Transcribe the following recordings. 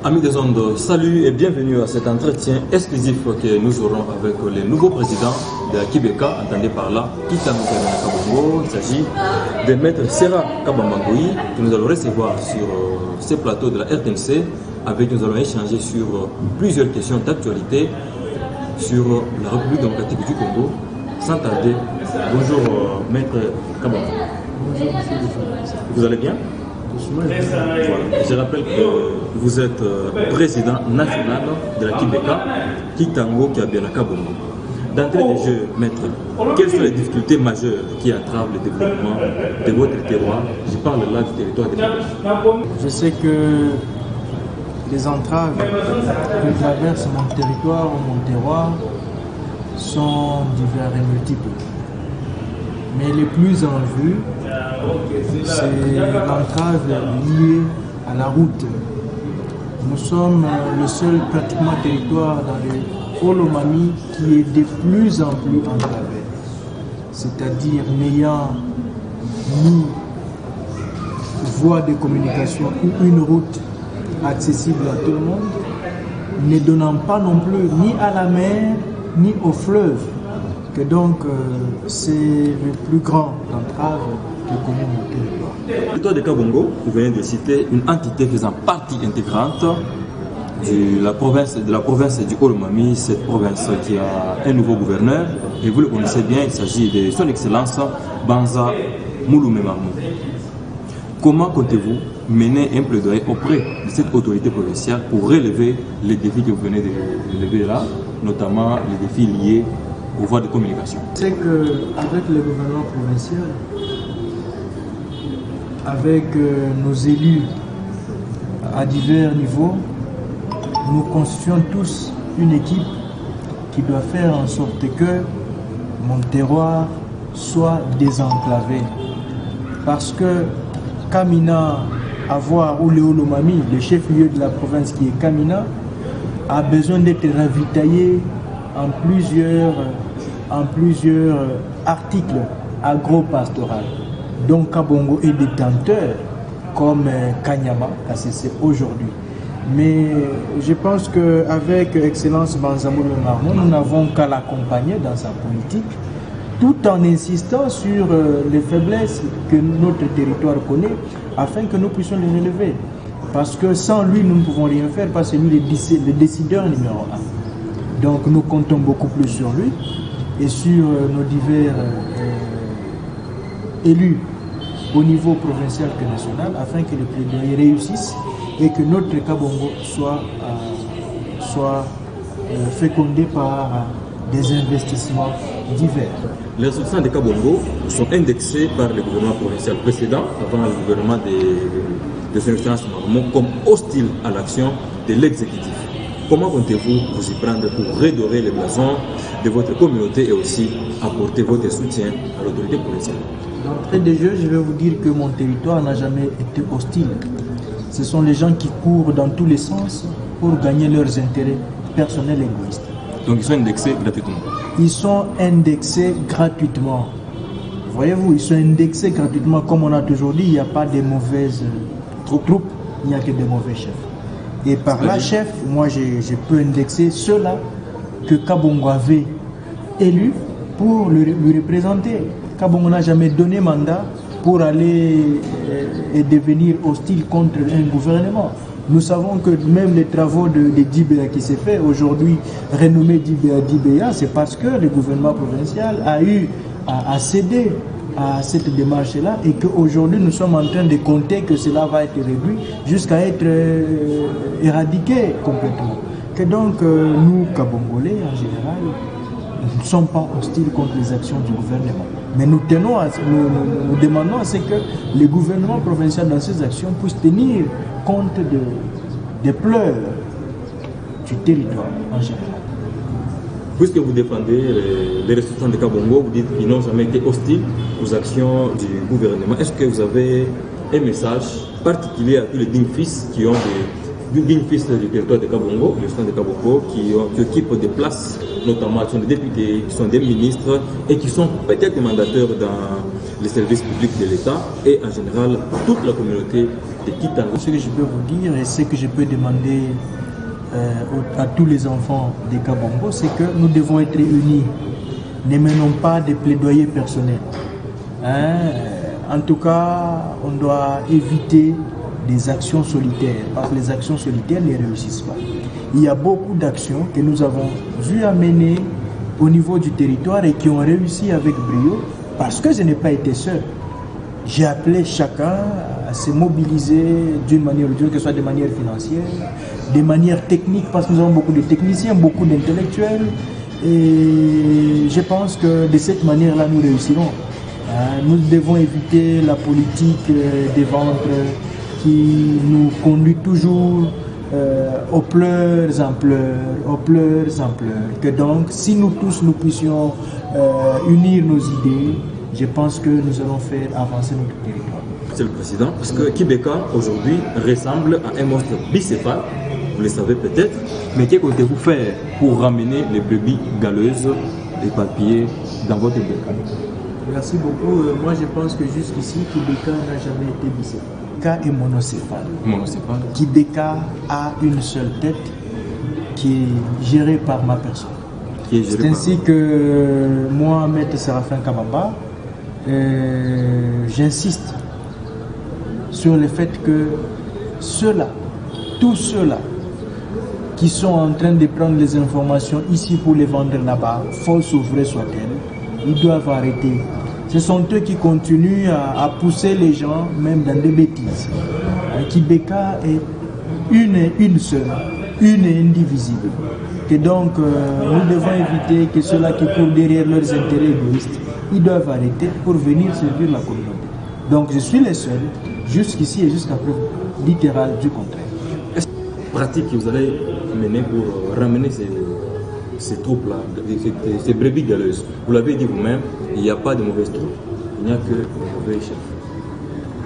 Amis des ondes, salut et bienvenue à cet entretien exclusif que nous aurons avec les nouveaux présidents de la Kibeka, entendez par là, Kitango Kabongo. Il s'agit de Maître Serra Kabambangoui, que nous allons recevoir sur ce plateau de la RTNC. Avec nous allons échanger sur plusieurs questions d'actualité sur la République démocratique du Congo. Sans tarder, bonjour Maître Kabambango. Bonjour monsieur le journaliste. Vous allez bien? Voilà. Je rappelle que vous êtes président national de la Kibeka, Kitango Kiabianaka Bongo. D'entrée de jeu, maître, quelles sont les difficultés majeures qui entravent le développement de votre terroir? Je parle là du territoire de Kibeka. Je sais que les entraves que traverse mon territoire ou mon terroir sont divers et multiples. Mais les plus en vue, c'est l'entrave liée à la route. Nous sommes le seul pratiquement territoire dans le Olomami qui est de plus en plus enclavé. C'est-à-dire n'ayant ni voie de communication ou une route accessible à tout le monde, ne donnant pas non plus ni à la mer ni au fleuve. Que donc c'est le plus grand entrave que connaît mon territoire. Le territoire de Kabongo, vous venez de citer une entité faisant partie intégrante de la province du Olomami, cette province qui a un nouveau gouverneur, et vous le connaissez bien, il s'agit de son excellence Banza Mouloumé Mamou. Comment comptez-vous mener un plaidoyer auprès de cette autorité provinciale pour relever les défis que vous venez de relever là, notamment les défis liés aux voies de communication? C'est qu'avec le gouvernement provincial, avec nos élus à divers niveaux, nous constituons tous une équipe qui doit faire en sorte que mon terroir soit désenclavé. Parce que Kamina, ou le Olomami, le chef-lieu de la province qui est Kamina, a besoin d'être ravitaillé en plusieurs articles agro-pastoraux. Donc Kabongo est détenteur comme Kanyama, c'est aujourd'hui. Mais je pense qu'avec Excellence Banzamoul Marmon, nous n'avons qu'à l'accompagner dans sa politique, tout en insistant sur les faiblesses que notre territoire connaît, afin que nous puissions les relever. Parce que sans lui, nous ne pouvons rien faire, parce que lui est le décideur numéro 1. Donc nous comptons beaucoup plus sur lui et sur nos divers élus au niveau provincial que national, afin que le plaidoyer réussisse et que notre Kabongo soit fécondé par des investissements divers. Les ressources de Kabongo sont indexées par le gouvernement provincial précédent, avant le gouvernement de son excellence Marmon, comme hostile à l'action de l'exécutif. Comment comptez-vous vous y prendre pour redorer les blasons de votre communauté et aussi apporter votre soutien à l'autorité provinciale? D'entrée de jeu, je vais vous dire que mon territoire n'a jamais été hostile. Ce sont les gens qui courent dans tous les sens pour gagner leurs intérêts personnels et égoïstes. Donc ils sont indexés gratuitement? Ils sont indexés gratuitement. Voyez-vous, ils sont indexés gratuitement. Comme on a toujours dit, il n'y a pas de mauvaises troupes, il n'y a que de mauvais chefs. Et par là, chef, moi je peux indexer ceux-là que Kabongo avait élus pour lui représenter. Kabongo n'a jamais donné mandat pour aller et devenir hostile contre un gouvernement. Nous savons que même les travaux de Dibéa qui s'est fait aujourd'hui, renommé Dibéa, c'est parce que le gouvernement provincial a eu à céder à cette démarche-là et qu'aujourd'hui nous sommes en train de compter que cela va être réduit jusqu'à être éradiqué complètement. Que donc nous, Kabongolais en général, nous ne sommes pas hostiles contre les actions du gouvernement. Mais nous demandons à ce que le gouvernement provincial dans ses actions puisse tenir compte des pleurs du territoire en général. Puisque vous défendez les ressortissants de Kabongo, vous dites qu'ils n'ont jamais été hostiles aux actions du gouvernement. Est-ce que vous avez un message particulier à tous les dignes fils qui ont fils du territoire de Kabongo, le stand de Kabongo, qui occupent des places, notamment qui sont des députés, qui sont des ministres et qui sont peut-être des mandateurs dans les services publics de l'État et en général toute la communauté de Kitangou. Ce que je peux vous dire et ce que je peux demander à tous les enfants de Kabongo, c'est que nous devons être unis. Ne menons pas des plaidoyers personnels. En tout cas, on doit éviter des actions solitaires, parce que les actions solitaires ne réussissent pas. Il y a beaucoup d'actions que nous avons vu amener au niveau du territoire et qui ont réussi avec brio, parce que je n'ai pas été seul. J'ai appelé chacun à se mobiliser d'une manière ou d'une autre, que ce soit de manière financière, de manière technique, parce que nous avons beaucoup de techniciens, beaucoup d'intellectuels, et je pense que de cette manière-là, nous réussirons. Nous devons éviter la politique des ventres qui nous conduit toujours aux pleurs en pleurs, aux pleurs en pleurs. Que donc, si nous tous, nous puissions unir nos idées, je pense que nous allons faire avancer notre territoire. Monsieur le Président, parce que Kibeka, aujourd'hui, ressemble à un monstre bicéphale, vous le savez peut-être, mais que comptez-vous faire pour ramener les brebis galeuses et papiers dans votre Beka? Merci beaucoup. Moi, je pense que jusqu'ici, Kibeka n'a jamais été bicéphale. Kibeka est monocéphale. Monocéphale. Kibeka a une seule tête qui est gérée par ma personne. C'est ainsi que moi, Maître Séraphin Kabamba, j'insiste sur le fait que ceux-là, tous ceux-là, qui sont en train de prendre les informations ici pour les vendre là-bas, fausses ou vraies soient-elles, ils doivent arrêter. Ce sont eux qui continuent à pousser les gens, même dans des bêtises. Kibeka est une seule, une et indivisible. Et donc, nous devons éviter que ceux-là qui courent derrière leurs intérêts égoïstes, ils doivent arrêter pour venir servir la communauté. Donc, je suis le seul, jusqu'ici et jusqu'à preuve littérale du contraire. Est-ce que pratique que vous allez mener pour ramener ces troupes-là, ces brebis galeuses? Vous l'avez dit vous-même, il n'y a pas de mauvaises troupes, il n'y a que de mauvais chefs.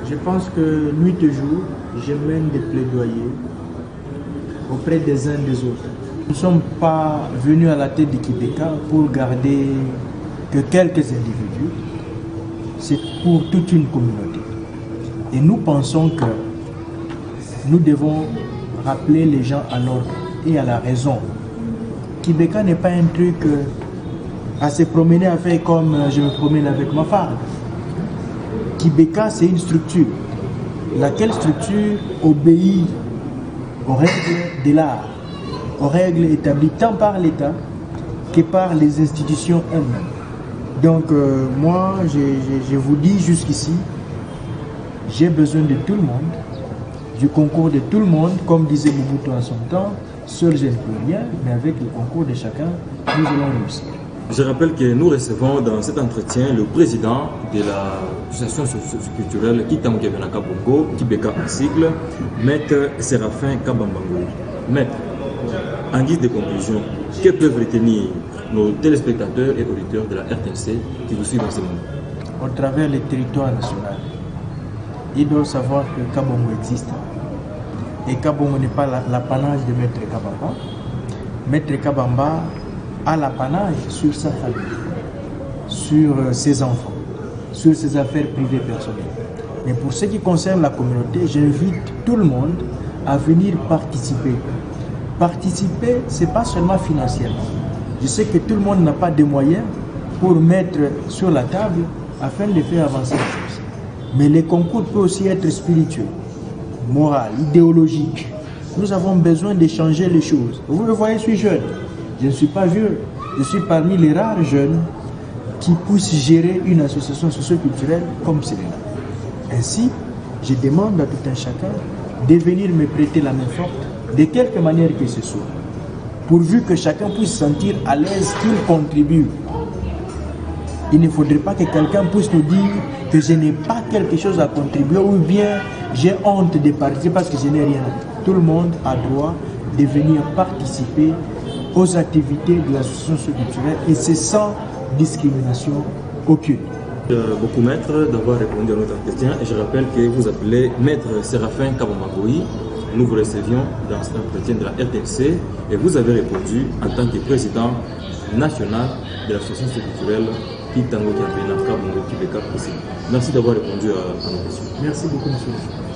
Je pense que nuit et jour, je mène des plaidoyers auprès des uns des autres. Nous ne sommes pas venus à la tête de Kibeka pour garder que quelques individus, c'est pour toute une communauté. Et nous pensons que nous devons rappeler les gens à l'ordre et à la raison. Kibeka n'est pas un truc à se promener à faire comme je me promène avec ma femme. Kibeka, c'est une structure. Laquelle structure obéit aux règles de l'art, aux règles établies tant par l'État que par les institutions elles-mêmes. Donc moi, je vous dis jusqu'ici, j'ai besoin de tout le monde, du concours de tout le monde, comme disait Mobutu en son temps, seul je ne peux rien, mais avec le concours de chacun, nous allons réussir. Je rappelle que nous recevons dans cet entretien le président de l'association socioculturelle Kitangou Kabongo, Kibeka en sigle, Maître Séraphin Kabambango. Maître, en guise de conclusion, que peuvent retenir nos téléspectateurs et auditeurs de la RTNC qui vous suivent en ce moment? Au travers le territoire national, ils doivent savoir que Kabongo existe. Et Kabongo n'est pas l'apanage de Maître Kabamba. Maître Kabamba a l'apanage sur sa famille, sur ses enfants, sur ses affaires privées personnelles. Mais pour ce qui concerne la communauté, j'invite tout le monde à venir participer. Participer, ce n'est pas seulement financièrement. Je sais que tout le monde n'a pas de moyens pour mettre sur la table afin de faire avancer les choses. Mais les concours peuvent aussi être spirituels, moraux, idéologiques. Nous avons besoin de changer les choses. Vous le voyez, je suis jeune. Je ne suis pas vieux. Je suis parmi les rares jeunes qui puissent gérer une association socioculturelle comme celle-là. Ainsi, je demande à tout un chacun de venir me prêter la main forte, de quelque manière que ce soit, pourvu que chacun puisse se sentir à l'aise qu'il contribue. Il ne faudrait pas que quelqu'un puisse nous dire que je n'ai pas quelque chose à contribuer ou bien j'ai honte de participer parce que je n'ai rien. Tout le monde a droit de venir participer aux activités de l'association culturelle et c'est sans discrimination aucune. Beaucoup maître d'avoir répondu à notre entretien et je rappelle que vous appelez Maître Séraphin Kabambangoui, nous vous recevions dans cet entretien de la RTNC et vous avez répondu en tant que président national de l'association culturelle Kitango Kiambena Kabongo Kibeka. Merci d'avoir répondu à nos questions. Merci beaucoup, monsieur.